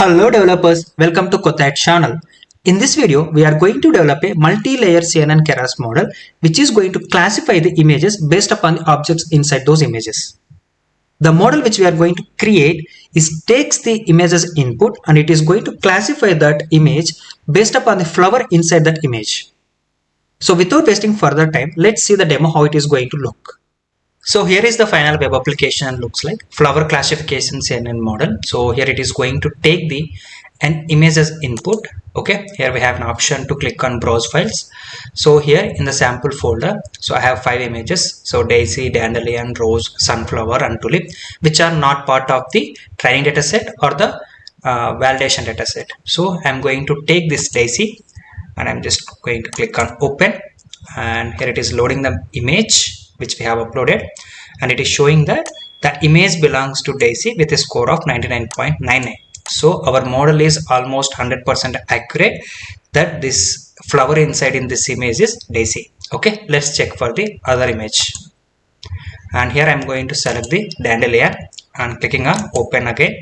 Hello developers, welcome to Kotai channel. In this video, we are going to develop a multi-layer CNN Keras model which is going to classify the images based upon the objects inside those images. The model which we are going to create takes the image as input and it is going to classify that image based upon the flower inside that image. So without wasting further time, let's see the demo how it is going to look. So here is the final web application looks like flower classification CNN model. So here it is going to take an image as input. Okay, here we have an option to click on browse files. So here in the sample folder, so I have 5 images. So daisy, dandelion, rose, sunflower and tulip, which are not part of the training dataset or the validation dataset. So I'm going to take this daisy and I'm just going to click on open, and here it is loading the image which we have uploaded, and it is showing that the image belongs to daisy with a score of 99.99. so our model is almost 100% accurate that this flower inside in this image is daisy. Okay, let's check for the other image, and here I'm going to select the dandelion and clicking on open again.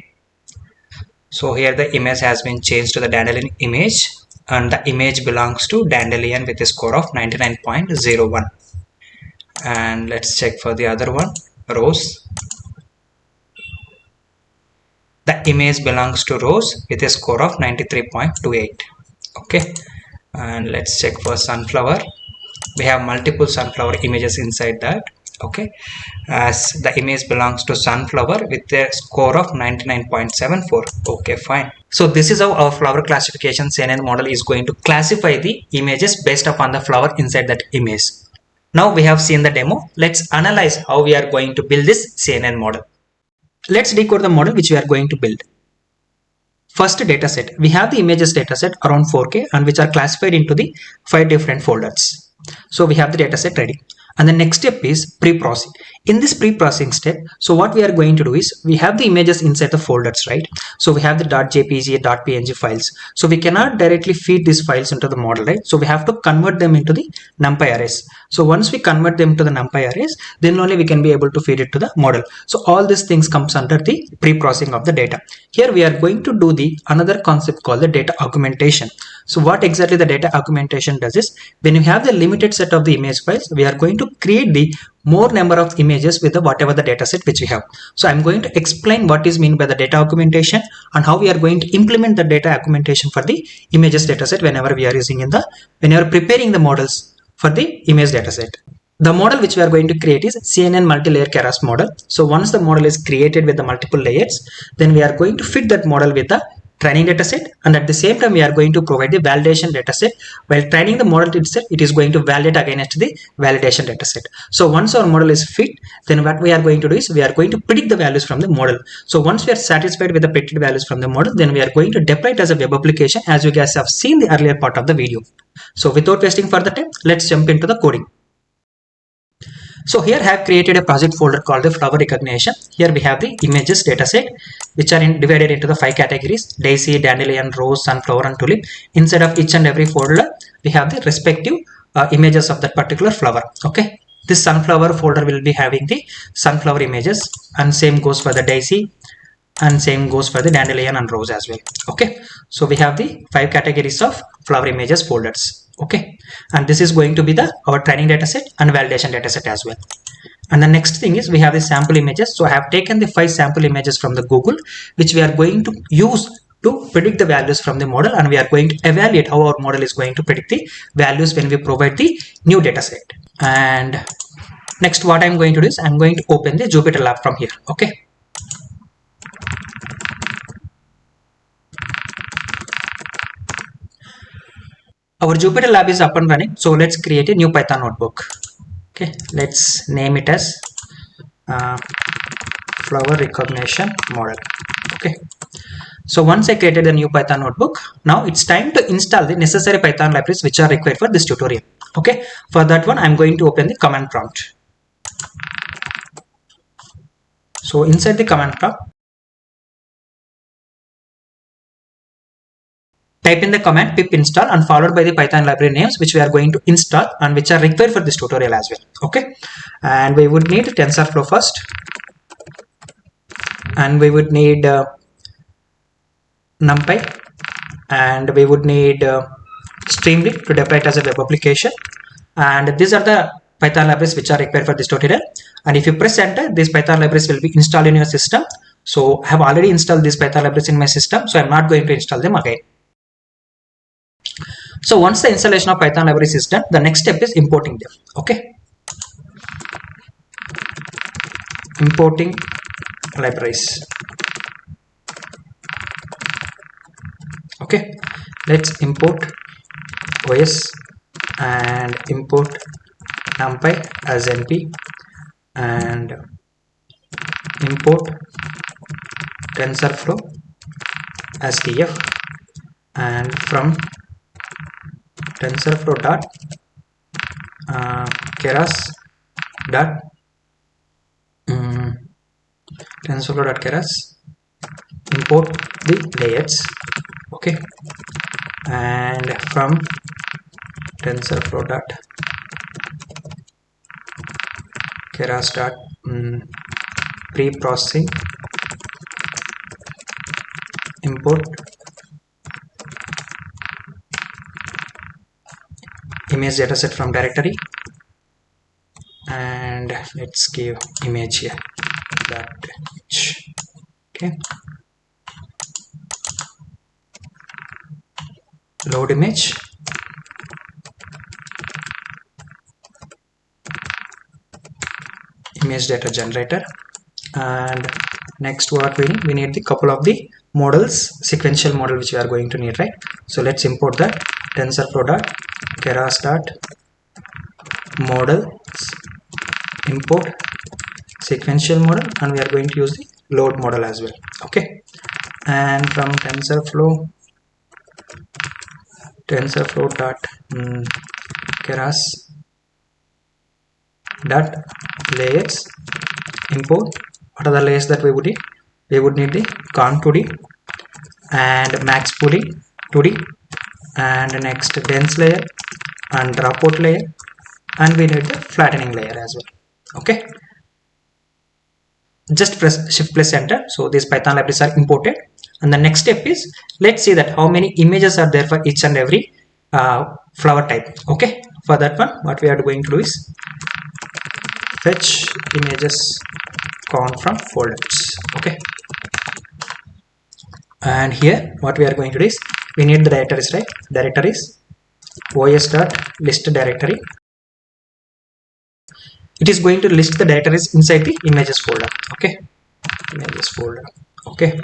So here the image has been changed to the dandelion image, and the image belongs to dandelion with a score of 99.01. and let's check for the other one, rose. The image belongs to rose with a score of 93.28. okay, and let's check for sunflower. We have multiple sunflower images inside that. Okay, as the image belongs to sunflower with a score of 99.74. okay, fine. So this is how our flower classification CNN model is going to classify the images based upon the flower inside that image. Now we have seen the demo. Let's analyze how we are going to build this CNN model. Let's decode the model which we are going to build. First, dataset. We have the images dataset around 4K and which are classified into the 5 different folders. So we have the dataset ready. And the next step is pre-processing. In this pre-processing step, so what we are going to do is we have the images inside the folders, right? So we have the .jpg, .png files. So we cannot directly feed these files into the model, right? So we have to convert them into the NumPy arrays. So once we convert them to the NumPy arrays, then only we can be able to feed it to the model. So all these things comes under the pre-processing of the data. Here we are going to do the another concept called the data augmentation. So what exactly the data augmentation does is, when you have the limited set of the image files, we are going to create the more number of images with the whatever the data set which we have. So I'm going to explain what is meant by the data augmentation and how we are going to implement the data augmentation for the images dataset whenever we are using whenever preparing the models for the image dataset. The model which we are going to create is CNN multi-layer Keras model. So once the model is created with the multiple layers, then we are going to fit that model with the training dataset, and at the same time we are going to provide the validation dataset. While training the model itself, it is going to validate against the validation dataset. So once our model is fit, then what we are going to do is we are going to predict the values from the model. So once we are satisfied with the predicted values from the model, then we are going to deploy it as a web application, as you guys have seen the earlier part of the video. So without wasting further time, let's jump into the coding. So here I have created a project folder called the flower recognition. Here we have the images dataset, which are divided into the 5 categories: daisy, dandelion, rose, sunflower and tulip. Inside of each and every folder, we have the respective images of that particular flower. Okay, this sunflower folder will be having the sunflower images, and same goes for the daisy, and same goes for the dandelion and rose as well. Okay, so we have the 5 categories of flower images folders. Okay, and this is going to be our training dataset and validation dataset as well. And the next thing is we have the sample images. So I have taken the 5 sample images from the Google, which we are going to use to predict the values from the model, and we are going to evaluate how our model is going to predict the values when we provide the new dataset. And next, what I'm going to do is I'm going to open the Jupyter Lab from here. Okay. Our Jupyter Lab is up and running. So let's create a new Python notebook. Okay, let's name it as flower recognition model. Okay, so once I created the new Python notebook, now it's time to install the necessary Python libraries which are required for this tutorial. Okay, for that one I'm going to open the command prompt. So inside the command prompt, type in the command pip install and followed by the Python library names which we are going to install and which are required for this tutorial as well. Okay, and we would need TensorFlow first, and we would need NumPy, and we would need Streamlit to deploy it as a web application. And these are the Python libraries which are required for this tutorial. And if you press enter, these Python libraries will be installed in your system. So I have already installed these Python libraries in my system, so I'm not going to install them again. So once the installation of Python libraries is done, the next step is importing them. Okay, importing libraries. Okay, let's import OS and import NumPy as np and import TensorFlow as tf, and from TensorFlow dot keras dot TensorFlow dot keras import the layers. Okay, and from TensorFlow dot keras dot pre-processing import image dataset from directory, and let's give image here that image. Okay, load image, image data generator, and next what we need the couple of the models, sequential model which we are going to need, right? So let's import that TensorFlow dot keras dot models import sequential model, and we are going to use the load model as well. Okay, and from TensorFlow dot keras dot layers import. What are the layers that we would need? We would need the con 2D and max pooling 2D, and next dense layer and dropout layer, and we need the flattening layer as well. Okay, just press shift plus enter. So these Python libraries are imported, and the next step is, let's see that how many images are there for each and every flower type. Okay, for that one what we are going to do is fetch images count from folders. Okay, and here what we are going to do is we need the directories, right? Directories os dot list directory. It is going to list the directories inside the images folder. Okay, images folder. Okay,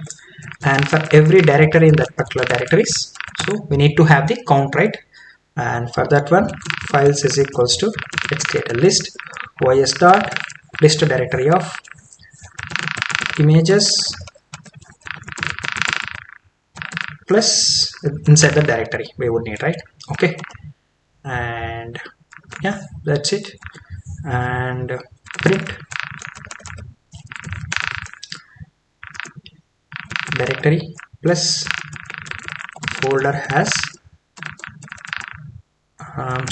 and for every directory in that particular directories, so we need to have the count, right? And for that one, files is equals to, let's create a list os dot list directory of images plus inside the directory we would need, right? Okay, and yeah, that's it. And print directory plus folder has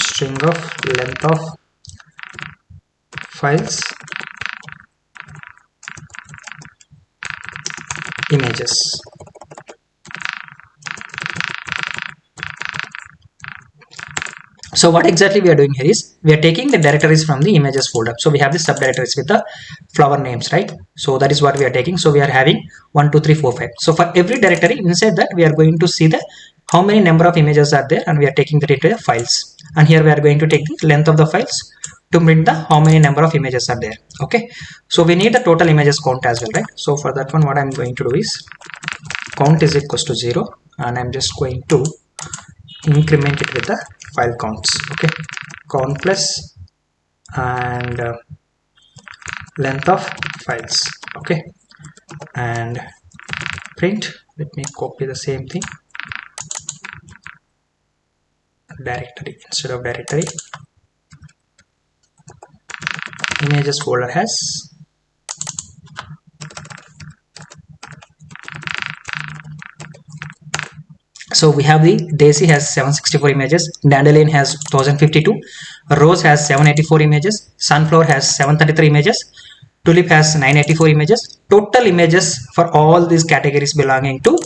string of length of files images. So what exactly we are doing here is we are taking the directories from the images folder. So we have the subdirectories with the flower names, right? So that is what we are taking. So we are having 1 2 3 4 5. So for every directory inside that we are going to see the how many number of images are there, and we are taking that into the files. And here we are going to take the length of the files to print the how many number of images are there. Okay, so we need the total images count as well, right? So for that one what I'm going to do is count is equals to 0, and I'm just going to increment it with the file counts. Okay, count plus and length of files. Okay, and print, let me copy the same thing, directory instead of directory, images folder has so we have the Daisy has 764 images, Dandelion has 1052, Rose has 784 images, Sunflower has 733 images, Tulip has 984 images. Total images for all these categories belonging to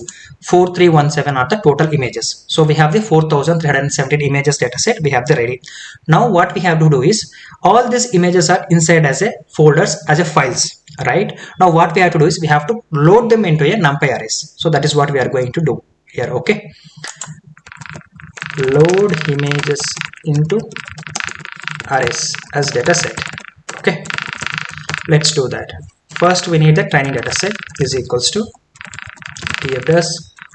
4317 are the total images. So we have the 4317 images dataset. We have the ready. Now what we have to do is all these images are inside as a folders as a files. Right now what we have to do is we have to load them into a NumPy arrays. So that is what we are going to do here. Okay, load images into arrays as dataset. Okay, let's do that. First we need the training dataset is equals to tfs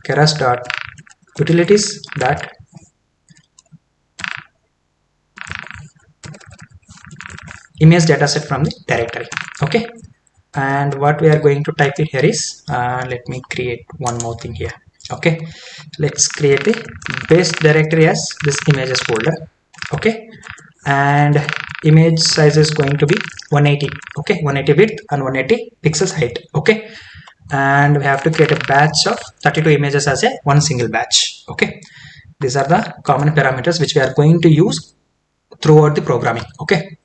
keras dot utilities dot image dataset from the directory. Okay, and what we are going to type in here is let me create one more thing here. Okay, let's create the base directory as this images folder. Okay, and image size is going to be 180. Okay, 180 width and 180 pixels height. Okay, and we have to create a batch of 32 images as a one single batch. Okay, these are the common parameters which we are going to use throughout the programming. Okay,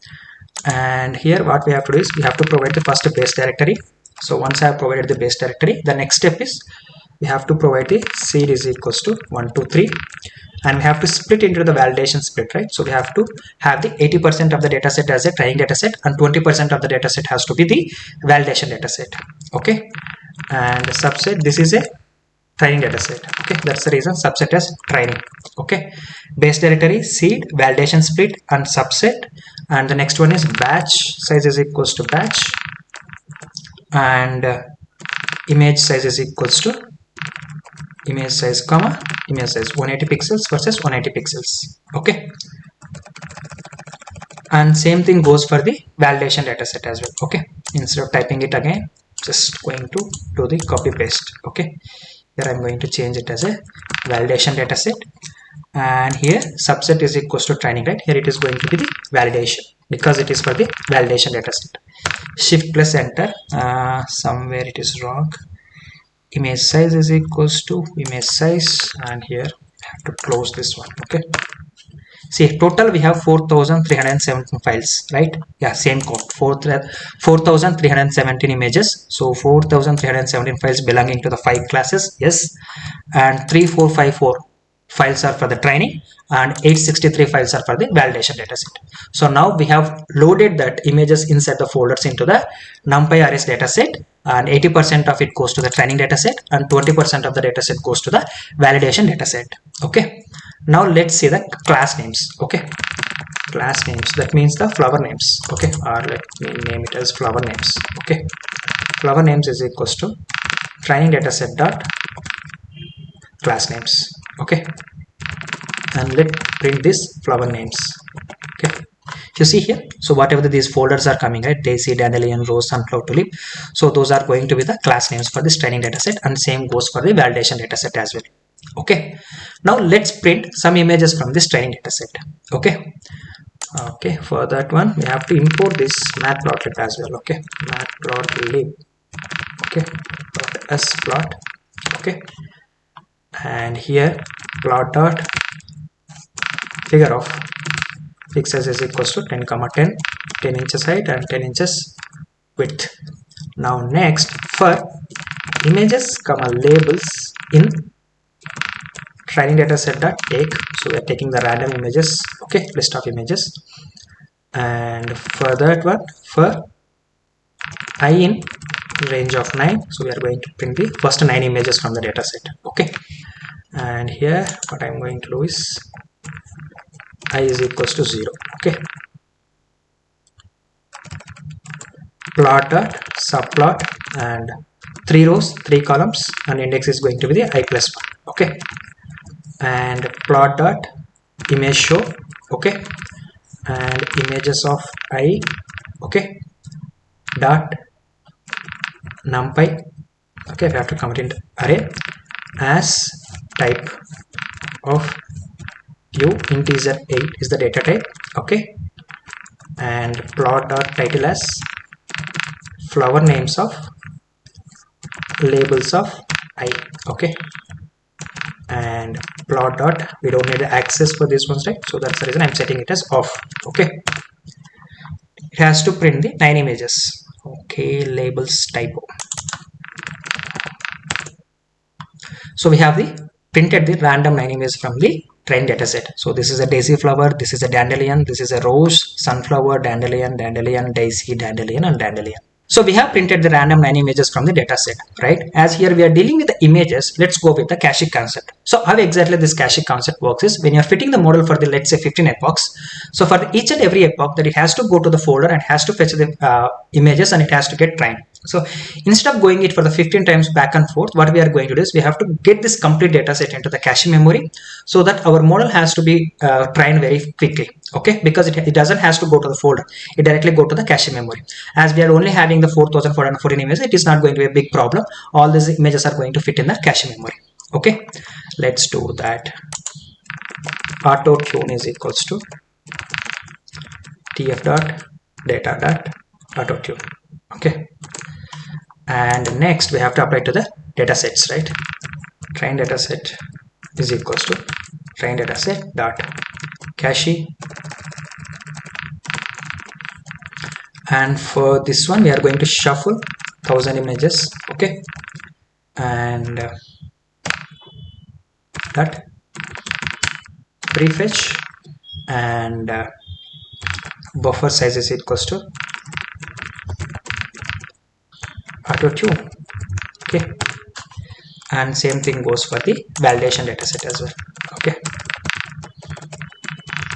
and here what we have to do is we have to provide the first base directory. So once I have provided the base directory, the next step is we have to provide the seed is equals to 1 2 3, and we have to split into the validation split, right? So we have to have the 80% of the dataset as a training dataset and 20% of the dataset has to be the validation dataset. Okay, and subset, this is a training dataset. Okay, that's the reason subset as training. Okay, base directory, seed, validation split and subset, and the next one is batch size is equals to batch, and image size is equals to image size comma image size 180 pixels versus 180 pixels. Okay, and same thing goes for the validation dataset as well. Okay, instead of typing it again, just going to do the copy paste. Okay, here I'm going to change it as a validation dataset, and here subset is equals to training, right? Here it is going to be the validation because it is for the validation dataset. Shift plus enter, somewhere it is wrong. Image size is equals to image size, and here I have to close this one. Okay, see, total we have 4317 files, right? Yeah, same code, 4317 images. So 4317 files belonging to the 5 classes, yes, and 3454 files are for the training and 863 files are for the validation dataset. So now we have loaded that images inside the folders into the NumPy arrays dataset, and 80% of it goes to the training dataset and 20% of the dataset goes to the validation dataset. Okay, now let's see the class names. Okay, class names, that means the flower names. Okay, or let me name it as flower names. Okay, flower names is equals to training dataset dot class names. Okay, and let's print this flower names. Okay, you see here, so whatever these folders are coming, right, daisy, dandelion, rose, sunflower, tulip, so those are going to be the class names for this training dataset, and same goes for the validation dataset as well. Okay, now let's print some images from this training dataset. Okay, okay, for that one we have to import this matplotlib as well. Okay, matplotlib. Okay, .splot. Okay, and here plot dot figure of pixels is equals to 10 comma 10, 10 inches height and 10 inches width. Now next, for images comma labels in training dataset dot take, so we are taking the random images. Okay, list of images, and for that one, for I in range of 9, so we are going to print the first 9 images from the dataset. Okay, and here what I'm going to do is I is equals to 0. Okay, plot dot subplot, and 3 rows 3 columns, and index is going to be the I plus 1. Okay, and plot dot image show. Okay, and images of I. Okay, dot numpy. Okay, we have to comment in array as type of u integer 8 is the data type. Okay, and plot dot title as flower names of labels of I. Okay, and plot dot, we don't need access for this ones, right? So that's the reason I'm setting it as off. Okay, it has to print the 9 images. Okay. Okay, labels typo. So we have the printed the random 9 images from the trained dataset. So this is a daisy flower, this is a dandelion, this is a rose, sunflower, dandelion, dandelion, daisy, dandelion, and dandelion. So we have printed the random 9 images from the dataset, right? As here we are dealing with the images, let's go with the caching concept. So how exactly this caching concept works is when you are fitting the model for the, let's say, 15 epochs. So for each and every epoch, that it has to go to the folder and has to fetch the images and it has to get trained. So instead of going it for the 15 times back and forth, what we are going to do is we have to get this complete data set into the cache memory so that our model has to be trained very quickly. Okay, because it doesn't has to go to the folder, it directly go to the cache memory. As we are only having the 4414 images, it is not going to be a big problem. All these images are going to fit in the cache memory. Okay, let's do that. Auto tune is equals to tf dot data dot auto tune. Okay, and next we have to apply to the data sets, right? Train dataset is equals to train dataset dot cache, and for this one we are going to shuffle 1000 images. Okay, and that prefetch and buffer size is equals to auto tune. Okay, and same thing goes for the validation dataset as well. Okay,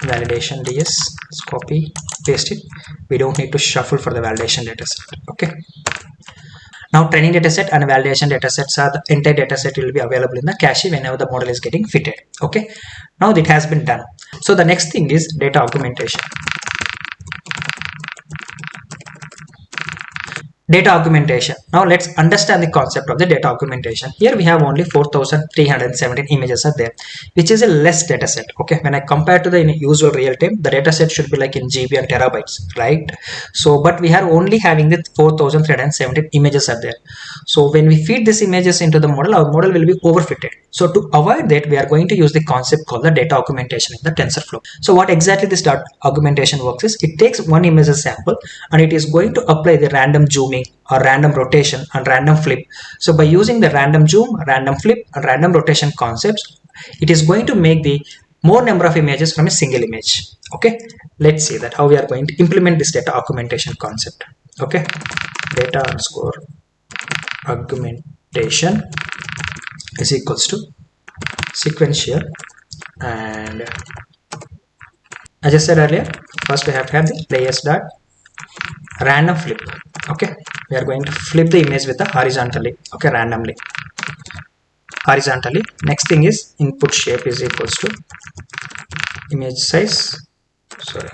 validation ds, let's copy paste it. We don't need to shuffle for the validation dataset. Okay, now training dataset and validation datasets are the entire dataset will be available in the cache whenever the model is getting fitted. Okay, now it has been done. So the next thing is data augmentation. Data augmentation. Now let's understand the concept of the data augmentation. Here we have only 4317 images are there, which is a less data set. Okay, when I compare to the usual real time, the data set should be like in GB and terabytes, right? So but we are only having the 4317 images are there. So when we feed these images into the model, our model will be overfitted. So to avoid that, we are going to use the concept called the data augmentation in the TensorFlow. So what exactly this data augmentation works is, it takes one image as sample and it is going to apply the random zooming or random rotation and random flip. So by using the random zoom, random flip, and random rotation concepts, it is going to make the more number of images from a single image. Okay, let's see that how we are going to implement this data augmentation concept. Okay, data underscore augmentation is equals to sequential, and as I said earlier, first we have to have the layers dot random flip. Okay, we are going to flip the image with the horizontally. Okay, randomly horizontally. Next thing is input shape is equals to image size, sorry,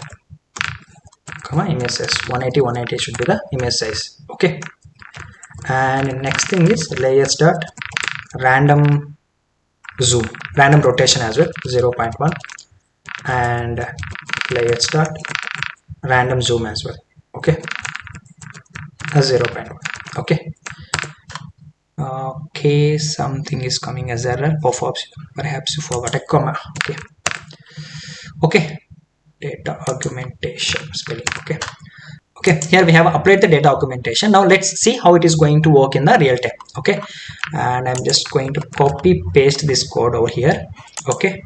comma image size 180 should be the image size. Okay, and next thing is layers dot random zoom, random rotation as well 0.1, and layers dot random zoom as well. Okay, 0.1. Okay, okay, something is coming as error. Perhaps you forgot a comma. Okay, okay, data augmentation spelling. Okay, okay, here we have applied the data augmentation. Now let's see how it is going to work in the real time. Okay, and I'm just going to copy paste this code over here. Okay,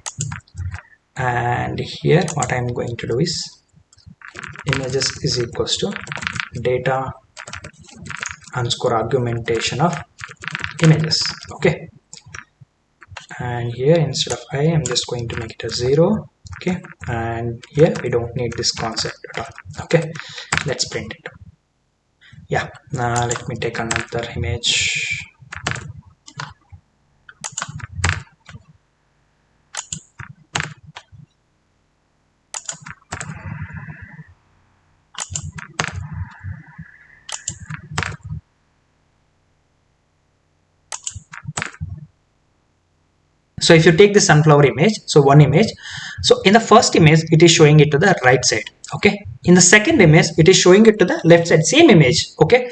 and here what I'm going to do is images is equals to data underscore augmentation of images. Okay, and here instead of I, I'm just going to make it a 0. Okay, and here we don't need this concept at all. Okay, let's print it. Yeah, now let me take another image. So if you take the sunflower image, so one image, so in the first image it is showing it to the right side. Okay, in the second image it is showing it to the left side, same image. Okay,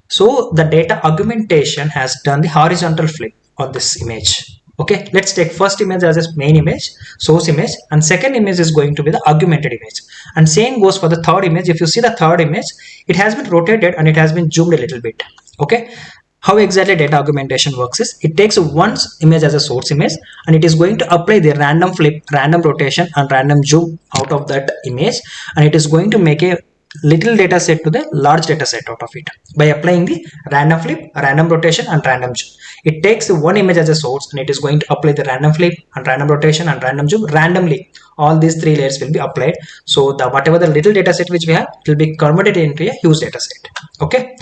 so the data augmentation has done the horizontal flip on this image. Okay, let's take first image as a main image, source image, and second image is going to be the augmented image. And same goes for the third image. If you see the third image, it has been rotated and it has been zoomed a little bit. Okay, how exactly data augmentation works is it takes one image as a source image and it is going to apply the random flip, random rotation, and random zoom out of that image, and it is going to make a little data set to the large data set out of it by applying the random flip, random rotation, and random zoom. It takes one image as a source and it is going to apply the random flip and random rotation and random zoom randomly. All these three layers will be applied, so the whatever the little data set which we have, it will be converted into a huge data set. Okay,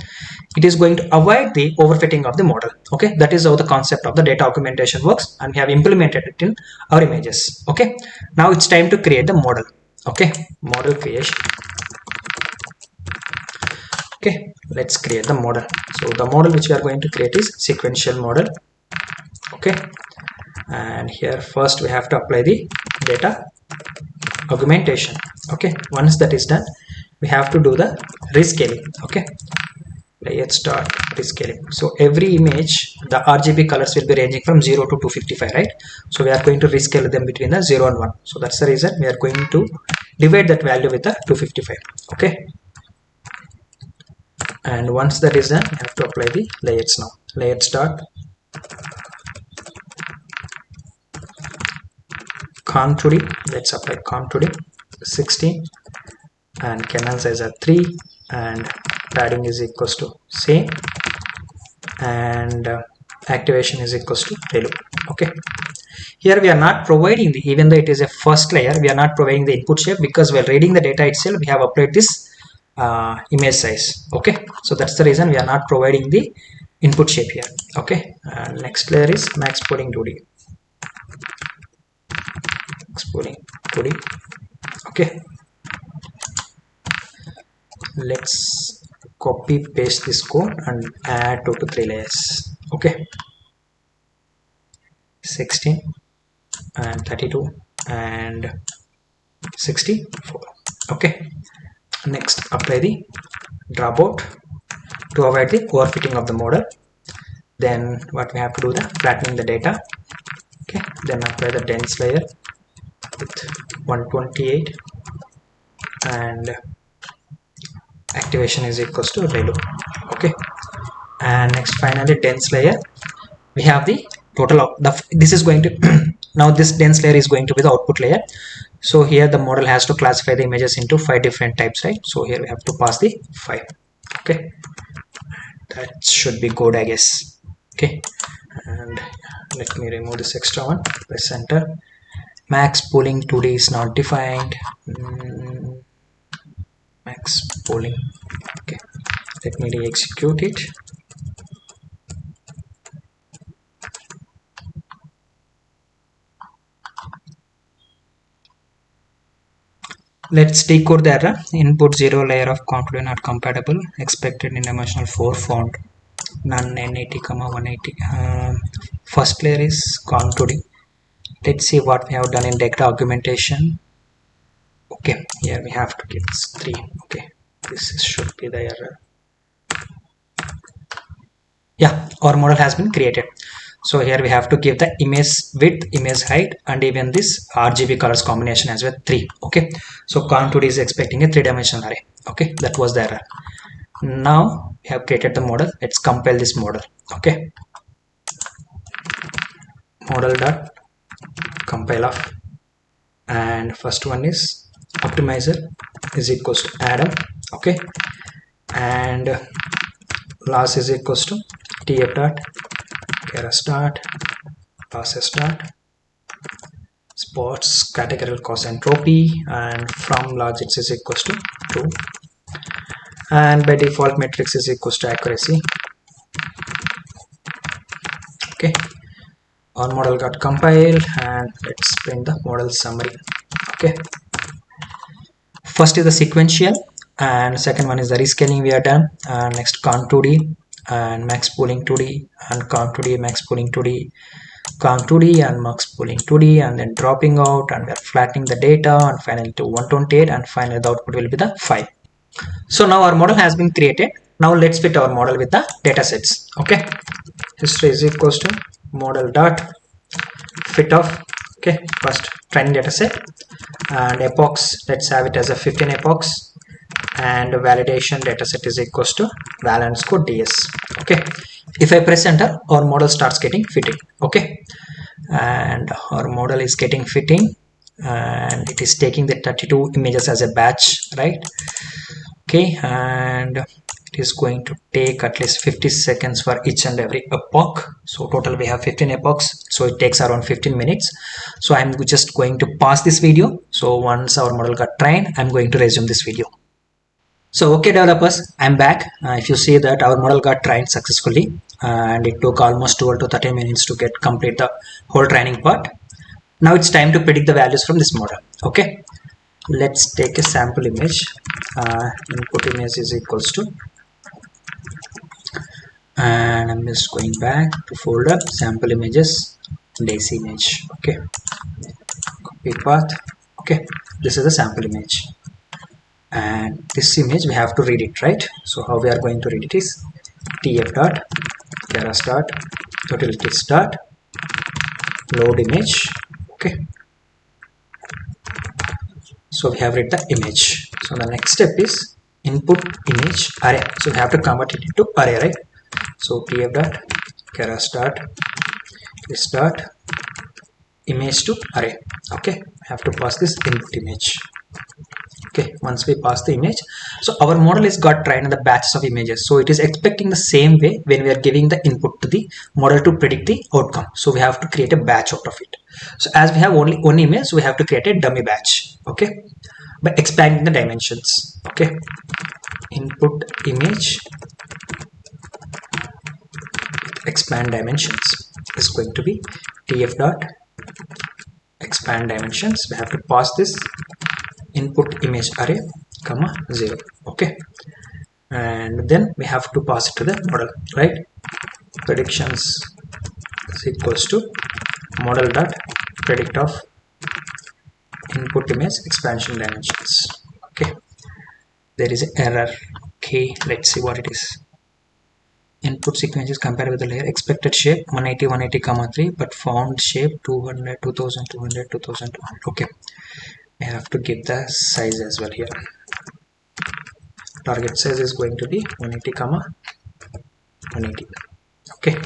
it is going to avoid the overfitting of the model. Okay, that is how the concept of the data augmentation works, and we have implemented it in our images. Okay, now it's time to create the model. Okay, model creation. Okay, let's create the model. So the model which we are going to create is sequential model. Okay, and here first we have to apply the data augmentation. Okay, once that is done, we have to do the rescaling. Okay, let's start rescaling. So every image, the RGB colors will be ranging from 0 to 255, right? So we are going to rescale them between the 0 and 1. So that's the reason we are going to divide that value with the 255. Okay, and once that is done, we have to apply the layers now. Layer start, contour, let's apply contour 16, and canal size are 3, and padding is equals to same, and activation is equals to reload. Okay, here we are not providing the, even though it is a first layer, we are not providing the input shape because while reading the data itself we have applied this image size. Okay, so that's the reason we are not providing the input shape here. Okay, and next layer is max pooling 2D. Exporting 2D. Okay, let's copy paste this code and add 2 to 3 layers. Okay, 16 and 32 and 64. Okay, next apply the dropout to avoid the overfitting of the model. Then what we have to do, the flattening the data. Okay, then apply the dense layer with 128, and activation is equals to reload. Okay, and next finally dense layer, we have the total of the, this is going to now this dense layer is going to be the output layer. So here the model has to classify the images into 5 different types, right? So here we have to pass the 5. Okay, that should be good, I guess. Okay, and let me remove this extra one. Press enter. Max pooling 2D is not defined. Max pooling. Okay, let me re-execute it. Let's decode the error. Input 0 layer of contour not compatible. Expected in dimensional 4 font. None n80, 180. First layer is contouring. Let's see what we have done in data augmentation. Okay, here we have to give 3. Okay, this should be the error. Yeah, our model has been created. So here we have to give the image width, image height, and even this RGB colors combination as well 3. Okay, so contour is expecting a 3-dimensional array. Okay, that was the error. Now we have created the model. Let's compile this model. Okay, model dot compile of, and first one is optimizer is equals to Adam. Okay, and loss is equals to tf dot Kara start process dot spots categorical cause entropy, and from logs it is equals to 2, and by default matrix is equals to accuracy. Okay, our model got compiled, and let's print the model summary. Okay, first is the sequential, and second one is the rescaling we are done. Next con2d and max pooling 2d, and con2d max pooling 2d, con2d and max pooling 2d, and then dropping out, and we are flattening the data, and finally to 128, and finally the output will be the 5. So now our model has been created. Now let's fit our model with the data sets. Okay, history is equals to model dot fit of, okay, first training data set, and epochs, let's have it as a 15 epochs, and validation data set is equals to valence code ds. Okay, if I press enter, our model starts getting fitting. Okay, and our model is getting fitting, and it is taking the 32 images as a batch, right? Okay, and it is going to take at least 50 seconds for each and every epoch. So total we have 15 epochs, so it takes around 15 minutes. So I'm just going to pause this video. So once our model got trained, I'm going to resume this video. So okay developers, I'm back. If you see that our model got trained successfully, and it took almost 12 to 30 minutes to get complete the whole training part. Now it's time to predict the values from this model. Okay, let's take a sample image. Input image is equals to, and I'm just going back to folder sample images, daisy image. Okay, copy path. Okay, this is a sample image, and this image we have to read it, right? So how we are going to read it is tf dot keras dot utilities dot load image. Okay, so we have read the image. So the next step is input image array. So we have to convert it into array, right? So tf dot keras dot this dot image to array. Okay, I have to pass this input image. Okay, once we pass the image, so our model is got trained in the batches of images, so it is expecting the same way when we are giving the input to the model to predict the outcome. So we have to create a batch out of it. So as we have only one image, so we have to create a dummy batch. Okay, by expanding the dimensions. Okay, input image expand dimensions is going to be tf dot expand dimensions. We have to pass this input image array comma 0. Okay, and then we have to pass it to the model, right? Predictions is equals to model dot predict of input image expansion dimensions. Okay, there is an error. Okay, let's see what it is. Input sequence is compared with the layer expected shape 180 180 comma 3, but found shape 200 2000 200 2200. Okay, I have to give the size as well here. Target size is going to be 180 comma 180. Okay,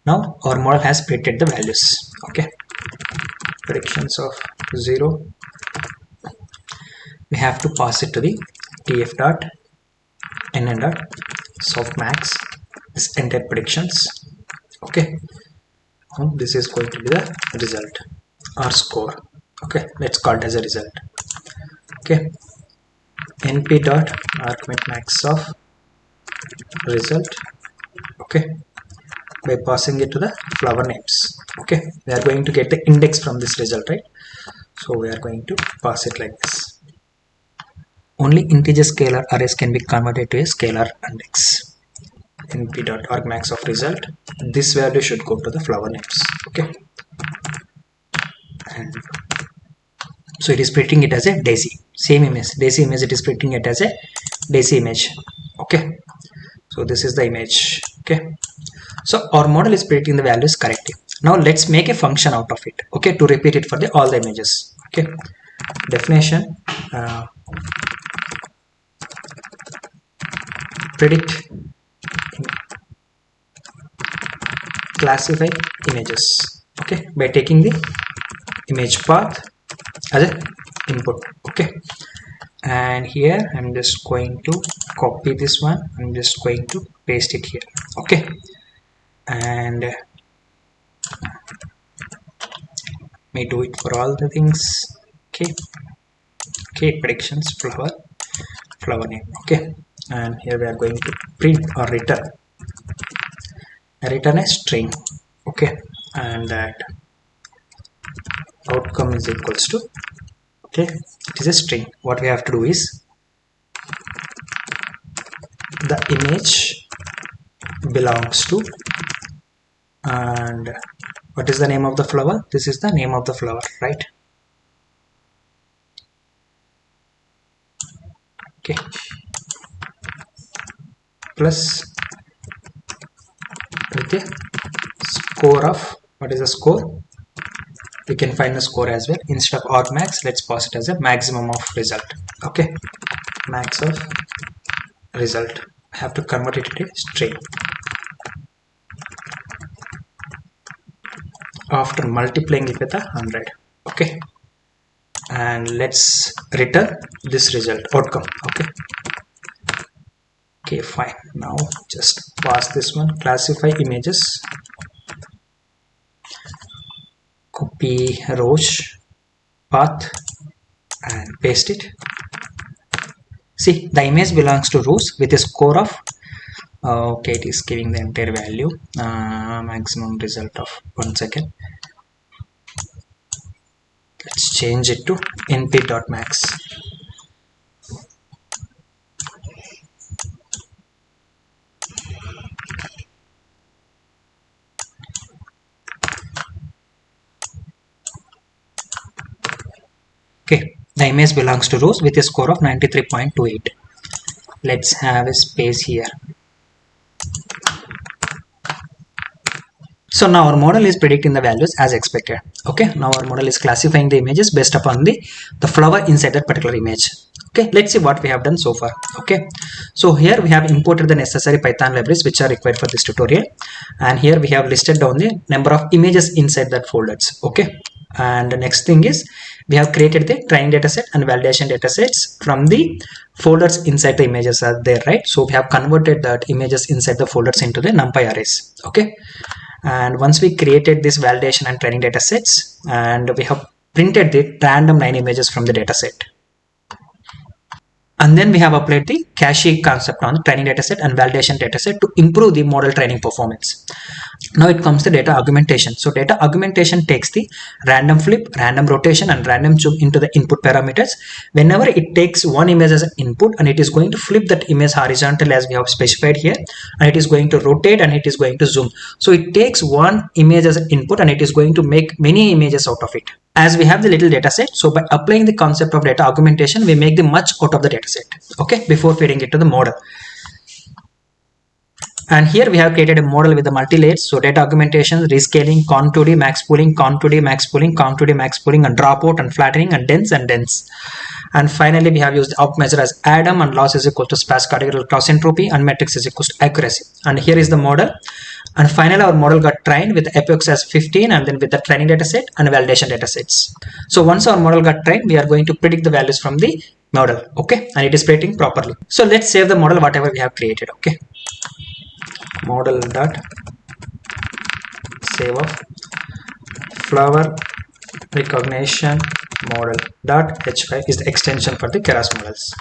now our model has predicted the values. Okay, predictions of 0, we have to pass it to the tf dot nn dot softmax this entire predictions. Okay, this is going to be the result or score. Okay, let's call it as a result. Okay, np dot argument max of result. Okay, by passing it to the flower names. Okay, we are going to get the index from this result, right? So we are going to pass it like this. Only integer scalar arrays can be converted to a scalar index. np dot argmax of result, this value should go to the flower names. Okay, and so it is printing it as a daisy, same image, daisy image, it is printing it as a daisy image. Okay, so this is the image. Okay, so our model is predicting the values correctly. Now let's make a function out of it. Okay, to repeat it for the all the images. Okay, definition predict classify images. Okay, by taking the image path as an input. Okay, and here I'm just going to copy this one, I'm just going to paste it here. Okay, and may do it for all the things. Okay, okay, predictions flower name. Okay, and here we are going to print or return a string. Okay, and that outcome is equals to, okay, it is a string. What we have to do is the image belongs to, and what is the name of the flower? This is the name of the flower, right? Okay, plus with a score of What is the score? We can find the score as well. Instead of argmax, let's pass it as a maximum of result. Okay, max of result. I have to convert it to a string after multiplying it with 100. Okay, and let's return this result outcome. Okay, fine. Now just pass this one, classify images, copy rows path and paste it. See, the image belongs to rows with a score of okay, it is giving the entire value, maximum result of 1 second. Let's change it to np.max. Okay, the image belongs to rows with a score of 93.28. Let's have a space here. So now our model is predicting the values as expected. Okay, now our model is classifying the images based upon the flower inside that particular image. Okay, let's see what we have done so far. Okay, so here we have imported the necessary Python libraries which are required for this tutorial, and here we have listed down the number of images inside that folders. Okay, and the next thing is we have created the training dataset and validation datasets from the folders inside the images are there, right? So we have converted that images inside the folders into the NumPy arrays. Okay, and once we created this validation and training datasets, and we have printed the random 9 images from the dataset. And then we have applied the cache concept on the training dataset and validation dataset to improve the model training performance. Now it comes to data augmentation. So data augmentation takes the random flip, random rotation and random zoom into the input parameters. Whenever it takes one image as an input, and it is going to flip that image horizontal as we have specified here, and it is going to rotate and it is going to zoom. So it takes one image as an input and it is going to make many images out of it. As we have the little data set, so by applying the concept of data augmentation, we make the much out of the data set, okay, before feeding it to the model. And here we have created a model with the multi-layers. So data augmentation, rescaling, con2d, max pooling, con2d, max pooling, con2d, max pooling, and dropout and flattening and dense and dense. And finally, we have used the out measure as Adam, and loss is equal to sparse categorical cross entropy, and metrics is equal to accuracy. And here is the model. And finally, our model got trained with epochs as 15, and then with the training dataset and validation datasets. So once our model got trained, we are going to predict the values from the model, okay, and it is predicting properly. So let's save the model whatever we have created. Okay, model dot save of flower recognition model dot h5 is the extension for the Keras models.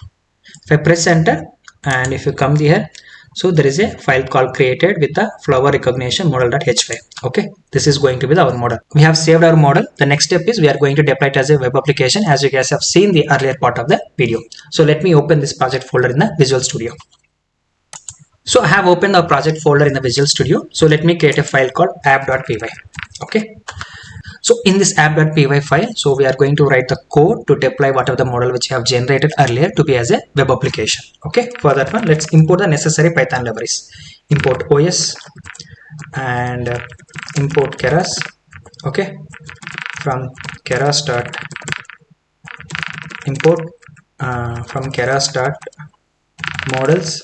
If I press enter, and if you come here, so there is a file called created with the flower recognition model.h5. Okay, this is going to be our model. We have saved our model. The next step is we are going to deploy it as a web application, as you guys have seen the earlier part of the video. So let me open this project folder in the Visual Studio. So I have opened the project folder in the Visual Studio. So let me create a file called app.py. Okay, so in this app.py file, so we are going to write the code to deploy whatever the model which we have generated earlier to be as a web application. Okay, for that one, let's import the necessary Python libraries. Import OS and import Keras. Okay, from Keras dot import from Keras dot models,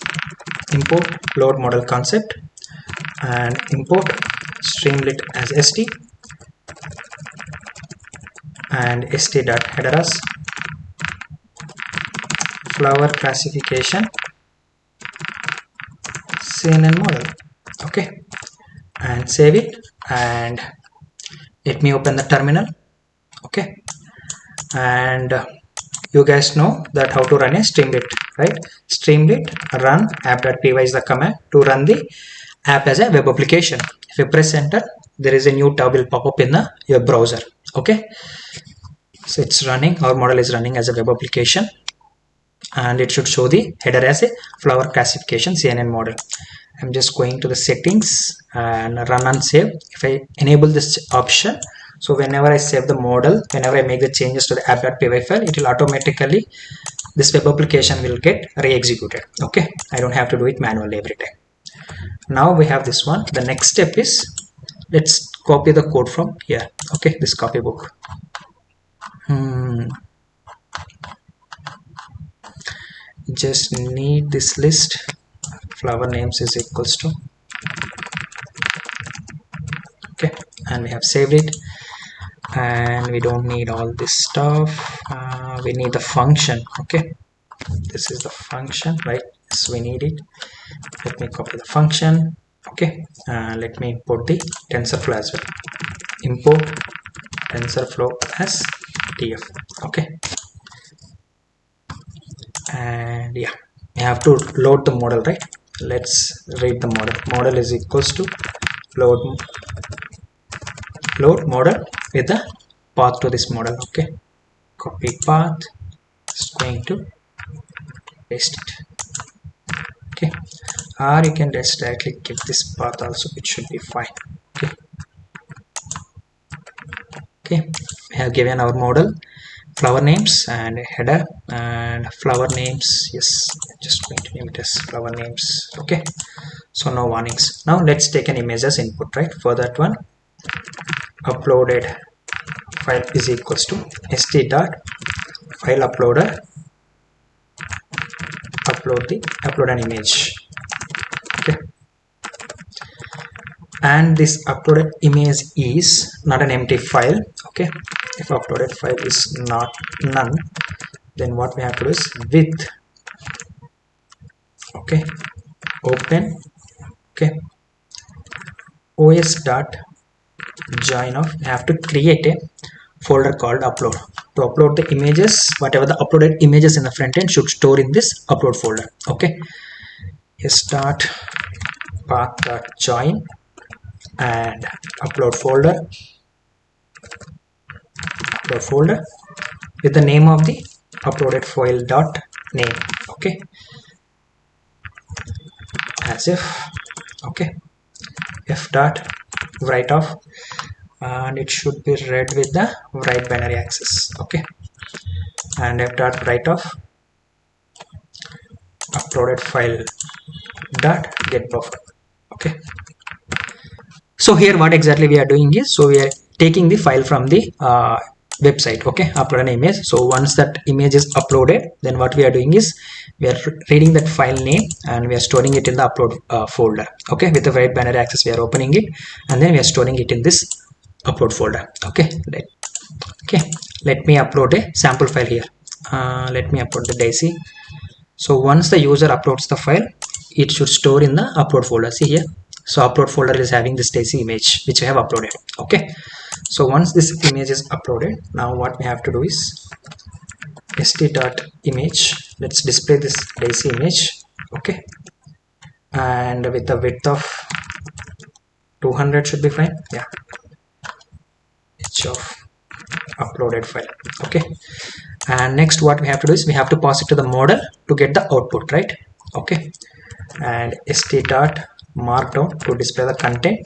import load model concept, and import streamlit as st, and st.headeras flower classification CNN model. Okay, and save it, and let me open the terminal. Okay, and you guys know that how to run a streamlit, right? Streamlit run app.py is the command to run the app as a web application. If you press enter, there is a new tab will pop up in your browser. Okay, so it's running, our model is running as a web application, and it should show the header as a flower classification CNN model. I'm just going to the settings and run and save. If I enable this option, so whenever I save the model, whenever I make the changes to the app.py file, it will automatically, this web application will get re-executed. Okay, I don't have to do it manually every time. Now we have this one. The next step is, let's copy the code from here. Okay, this copybook. Just need this list. Flower names is equals to, okay, and we have saved it. And we don't need all this stuff. We need the function. Okay, this is the function, right? So we need it. Let me copy the function. Okay, let me import the TensorFlow as well. Import TensorFlow as TF. Okay, and yeah, we have to load the model, right? Let's read the model. Model is equals to load model with the path to this model. Okay, copy path, it's going to paste it. Okay, or you can just directly give this path also, it should be fine. Okay, okay, we have given our model flower names and header and flower names. Yes, just going to name it as flower names. Okay, so no warnings. Now let's take an image as input, right? For that one, uploaded file is equals to st dot file uploader, upload an image. Okay, and this uploaded image is not an empty file. Okay, if uploaded file is not none, then what we have to do is with, okay, open, okay, os dot join of, we have to create a folder called upload. To upload the images, whatever the uploaded images in the front end should store in this upload folder. Okay, start path dot join and upload folder with the name of the uploaded file dot name. Okay, as if, okay, f dot write off, and it should be read with the write binary access. Okay, and f dot write off uploaded file dot get buffer. Okay, so here what exactly we are doing is, so we are taking the file from the website. Okay, upload an image. So once that image is uploaded, then what we are doing is we are reading that file name and we are storing it in the upload folder. Okay, with the write binary access we are opening it, and then we are storing it in this upload folder. Okay, let me upload a sample file here. Let me upload the daisy. So once the user uploads the file, it should store in the upload folder. See here, so upload folder is having this daisy image which I have uploaded. Okay, so once this image is uploaded, now what we have to do is st.image, let's display this daisy image. Okay, and with the width of 200 should be fine. Yeah, of uploaded file. Okay, and next what we have to do is we have to pass it to the model to get the output, right? Okay, and st.markdown to display the content,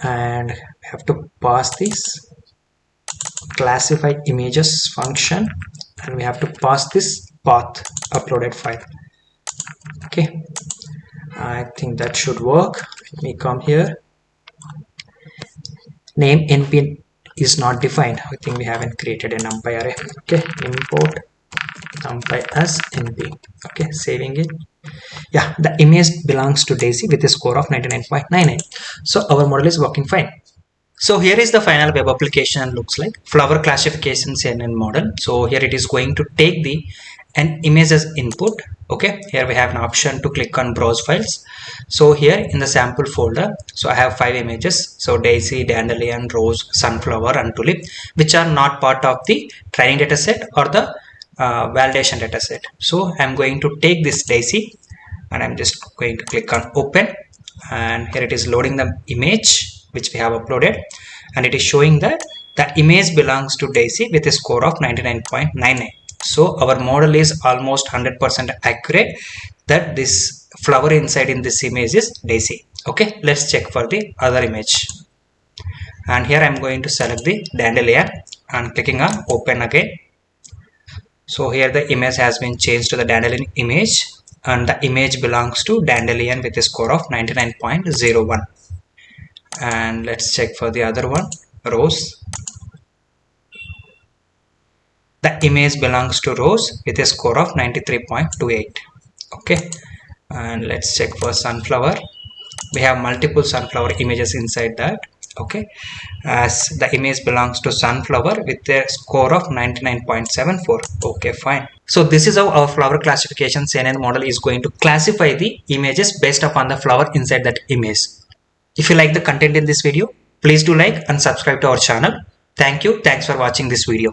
and we have to pass this classify images function, and we have to pass this path uploaded file. Okay, I think that should work. Let me come here. Name np is not defined. I think we haven't created a numpy array. Okay, import numpy as np. Okay, saving it. Yeah, the image belongs to daisy with a score of 99.99. so our model is working fine. So here is the final web application looks like. Flower classification CNN model. So here it is going to take the an image as input. Okay, here we have an option to click on browse files. So here in the sample folder, so I have 5 images. So daisy, dandelion, rose, sunflower and tulip, which are not part of the training dataset or the validation dataset. So I'm going to take this daisy and I'm just going to click on open, and here it is loading the image which we have uploaded, and it is showing that the image belongs to daisy with a score of 99.99. so our model is almost 100% accurate that this flower inside in this image is daisy. Okay, let's check for the other image, and here I'm going to select the dandelion and clicking on open again. So here the image has been changed to the dandelion image, and the image belongs to dandelion with a score of 99.01. And let's check for the other one, rose. The image belongs to rose with a score of 93.28. Okay, and let's check for sunflower. We have multiple sunflower images inside that. Okay, as the image belongs to sunflower with a score of 99.74. Okay, fine. So this is how our flower classification CNN model is going to classify the images based upon the flower inside that image. If you like the content in this video, please do like and subscribe to our channel. Thank you. Thanks for watching this video.